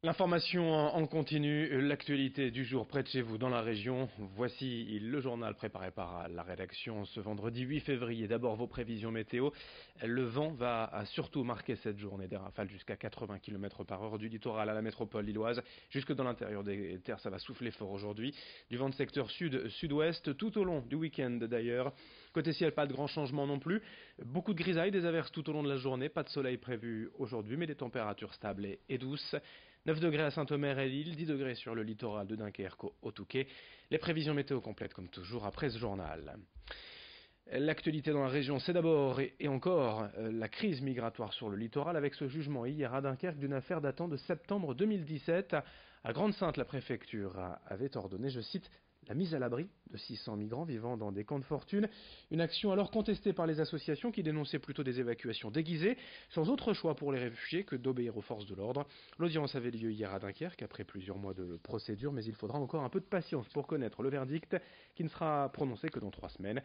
L'information en continu, l'actualité du jour près de chez vous dans la région. Voici le journal préparé par la rédaction ce vendredi 8 février. D'abord vos prévisions météo. Le vent va surtout marquer cette journée. Des rafales jusqu'à 80 km par heure du littoral à la métropole lilloise. Jusque dans l'intérieur des terres, ça va souffler fort aujourd'hui. Du vent de secteur sud-sud-ouest tout au long du week-end d'ailleurs. Côté ciel, pas de grands changements non plus. Beaucoup de grisailles, des averses tout au long de la journée. Pas de soleil prévu aujourd'hui, mais des températures stables et douces. 9 degrés à Saint-Omer et Lille, 10 degrés sur le littoral de Dunkerque au Touquet. Les prévisions météo complètes comme toujours après ce journal. L'actualité dans la région, c'est d'abord et encore la crise migratoire sur le littoral avec ce jugement hier à Dunkerque d'une affaire datant de septembre 2017. À Grande-Sainte, la préfecture avait ordonné, je cite, la mise à l'abri de 600 migrants vivant dans des camps de fortune. Une action alors contestée par les associations qui dénonçaient plutôt des évacuations déguisées, sans autre choix pour les réfugiés que d'obéir aux forces de l'ordre. L'audience avait lieu hier à Dunkerque après plusieurs mois de procédure, mais il faudra encore un peu de patience pour connaître le verdict qui ne sera prononcé que dans 3 semaines.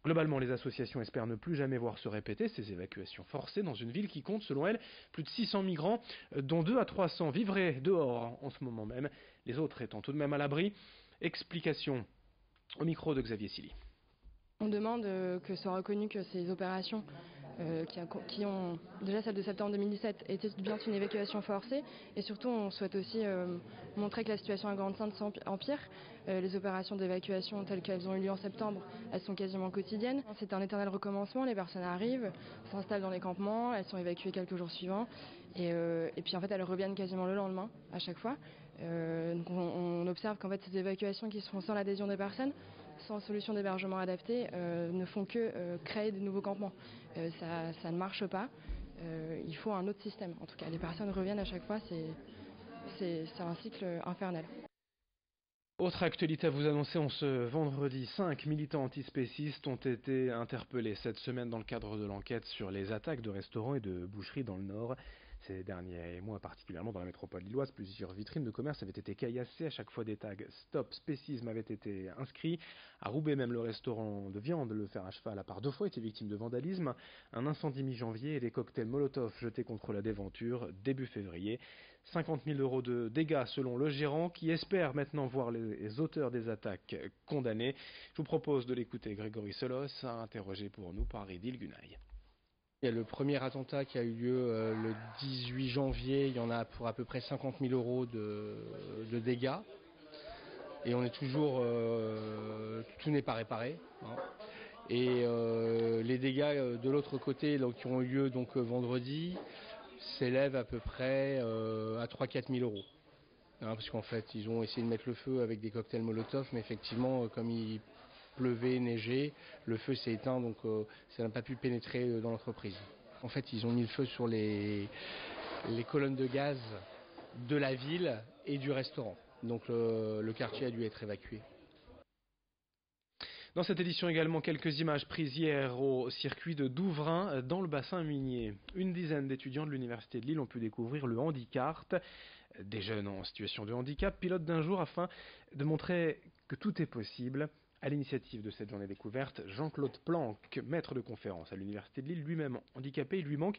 Globalement, les associations espèrent ne plus jamais voir se répéter ces évacuations forcées dans une ville qui compte, selon elles, plus de 600 migrants, dont 2 à 300 vivraient dehors en ce moment même, les autres étant tout de même à l'abri. Explication au micro de Xavier Silly. On demande que soit reconnu que ces opérations qui ont déjà celle de septembre 2017 étaient bien une évacuation forcée, et surtout on souhaite aussi montrer que la situation à Grande-Sainte empire. Les opérations d'évacuation telles qu'elles ont eu lieu en septembre, elles sont quasiment quotidiennes. C'est un éternel recommencement, les personnes arrivent, s'installent dans les campements, elles sont évacuées quelques jours suivants et puis en fait elles reviennent quasiment le lendemain à chaque fois. Donc on observe qu'en fait ces évacuations qui se font sans l'adhésion des personnes, sans solution d'hébergement adaptée, ne font que créer de nouveaux campements. Ça ne marche pas. Il faut un autre système. En tout cas, les personnes reviennent à chaque fois. C'est un cycle infernal. Autre actualité à vous annoncer, en ce vendredi, 5 militants antispécistes ont été interpellés cette semaine dans le cadre de l'enquête sur les attaques de restaurants et de boucheries dans le Nord. Ces derniers mois, particulièrement dans la métropole lilloise, plusieurs vitrines de commerce avaient été caillassées. À chaque fois, des tags Stop Spécisme avaient été inscrits. À Roubaix, même le restaurant de viande, le Fer à Cheval, a par 2 fois été victime de vandalisme. Un incendie mi-janvier et des cocktails Molotov jetés contre la déventure début février. 50 000 euros de dégâts selon le gérant qui espère maintenant voir les auteurs des attaques condamnés. Je vous propose de l'écouter, Grégory Solos, interrogé pour nous par Edil Gunaï. Il y a le premier attentat qui a eu lieu le 18 janvier, il y en a pour à peu près 50 000 euros de dégâts. Et on est toujours, tout n'est pas réparé. Hein. Et les dégâts de l'autre côté donc, qui ont eu lieu donc, vendredi s'élèvent à peu près à 3-4 000 euros. Hein, parce qu'en fait, ils ont essayé de mettre le feu avec des cocktails Molotov, mais effectivement, comme il pleuvait, neigeait, le feu s'est éteint, donc ça n'a pas pu pénétrer dans l'entreprise. En fait, ils ont mis le feu sur les colonnes de gaz de la ville et du restaurant. Donc le quartier a dû être évacué. Dans cette édition également, quelques images prises hier au circuit de Douvrin dans le bassin minier. Une dizaine d'étudiants de l'université de Lille ont pu découvrir le handicart. Des jeunes en situation de handicap pilotent d'un jour afin de montrer que tout est possible. À l'initiative de cette journée découverte, Jean-Claude Planck, maître de conférence à l'université de Lille, lui-même handicapé, il lui manque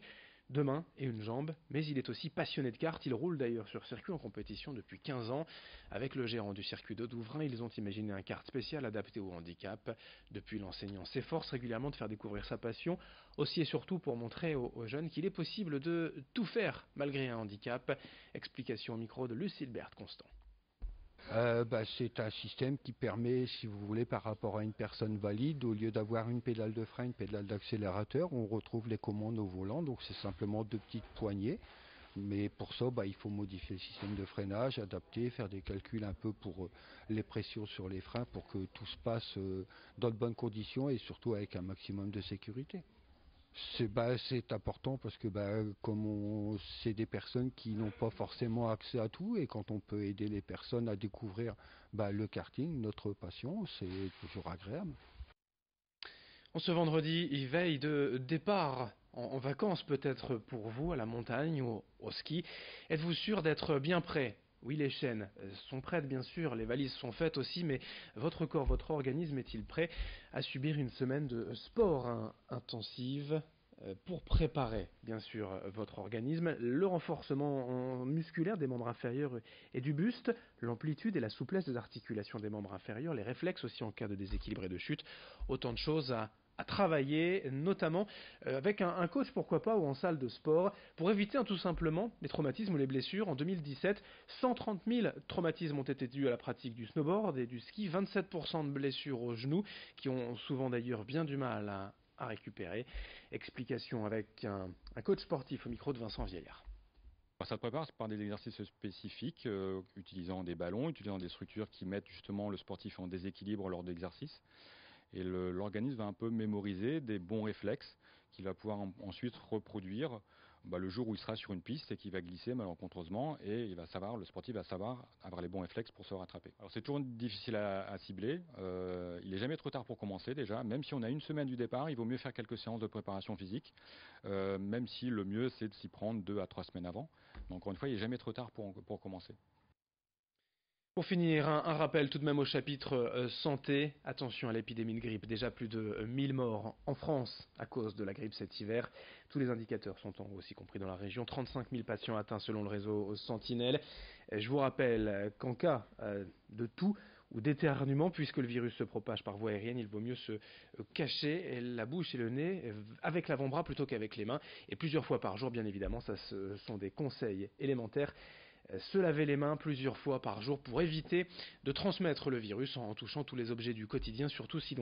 2 mains et une jambe, mais il est aussi passionné de cartes. Il roule d'ailleurs sur circuit en compétition depuis 15 ans. Avec le gérant du circuit de Douvrin, ils ont imaginé un kart spécial adapté au handicap. Depuis, l'enseignant s'efforce régulièrement de faire découvrir sa passion, aussi et surtout pour montrer aux jeunes qu'il est possible de tout faire malgré un handicap. Explication au micro de Lucille-Berthe Constant. C'est un système qui permet, si vous voulez, par rapport à une personne valide, au lieu d'avoir une pédale de frein, une pédale d'accélérateur, on retrouve les commandes au volant, donc c'est simplement 2 petites poignées. Mais pour ça, il faut modifier le système de freinage, adapter, faire des calculs un peu pour les pressions sur les freins pour que tout se passe dans de bonnes conditions et surtout avec un maximum de sécurité. C'est important parce que c'est des personnes qui n'ont pas forcément accès à tout, et quand on peut aider les personnes à découvrir le karting, notre passion, c'est toujours agréable. En ce vendredi, il veille de départ en vacances peut-être pour vous, à la montagne ou au ski. Êtes-vous sûr d'être bien prêt? Oui, les chaînes sont prêtes bien sûr, les valises sont faites aussi, mais votre corps, votre organisme est-il prêt à subir une semaine de sport intensive? pour préparer bien sûr votre organisme, le renforcement musculaire des membres inférieurs et du buste, l'amplitude et la souplesse des articulations des membres inférieurs, les réflexes aussi en cas de déséquilibre et de chute, autant de choses à travailler, notamment avec un coach, pourquoi pas, ou en salle de sport, pour éviter tout simplement les traumatismes ou les blessures. En 2017, 130 000 traumatismes ont été dus à la pratique du snowboard et du ski, 27% de blessures aux genoux, qui ont souvent d'ailleurs bien du mal à récupérer. Explication avec un coach sportif au micro de Vincent Vieillard. Ça se prépare par des exercices spécifiques, utilisant des ballons, utilisant des structures qui mettent justement le sportif en déséquilibre lors d'exercices. Et l'organisme va un peu mémoriser des bons réflexes qu'il va pouvoir ensuite reproduire le jour où il sera sur une piste et qu'il va glisser malencontreusement, et le sportif va savoir avoir les bons réflexes pour se rattraper. Alors c'est toujours difficile à cibler, il n'est jamais trop tard pour commencer déjà, même si on a une semaine du départ, il vaut mieux faire quelques séances de préparation physique, même si le mieux c'est de s'y prendre 2 à 3 semaines avant. Donc encore une fois, il n'est jamais trop tard pour commencer. Pour finir, un rappel tout de même au chapitre santé. Attention à l'épidémie de grippe. Déjà plus de 1000 morts en France à cause de la grippe cet hiver. Tous les indicateurs sont en hausse, y compris dans la région. 35 000 patients atteints selon le réseau Sentinelle. Je vous rappelle qu'en cas de toux ou d'éternuement, puisque le virus se propage par voie aérienne, il vaut mieux se cacher la bouche et le nez avec l'avant-bras plutôt qu'avec les mains. Et plusieurs fois par jour, bien évidemment, ce sont des conseils élémentaires. Se laver les mains plusieurs fois par jour pour éviter de transmettre le virus en touchant tous les objets du quotidien, surtout si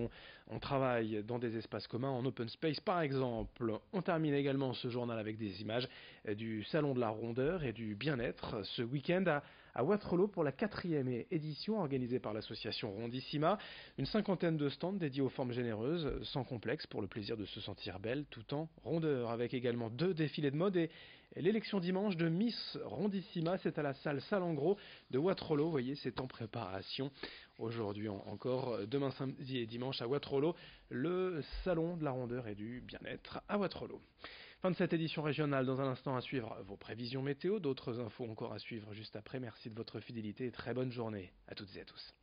on travaille dans des espaces communs, en open space par exemple. On termine également ce journal avec des images du Salon de la Rondeur et du Bien-être ce week-end à Wattrelos pour la 4e édition organisée par l'association Rondissima. Une 50aine de stands dédiés aux formes généreuses, sans complexe, pour le plaisir de se sentir belle tout en rondeur, avec également 2 défilés de mode et l'élection dimanche de Miss Rondissima. C'est à la salle Salengro de Wattrelos. Vous voyez, c'est en préparation. Aujourd'hui encore, demain samedi et dimanche à Wattrelos, le Salon de la Rondeur et du Bien-être à Wattrelos. Fin de cette édition régionale. Dans un instant à suivre vos prévisions météo, d'autres infos encore à suivre juste après. Merci de votre fidélité et très bonne journée à toutes et à tous.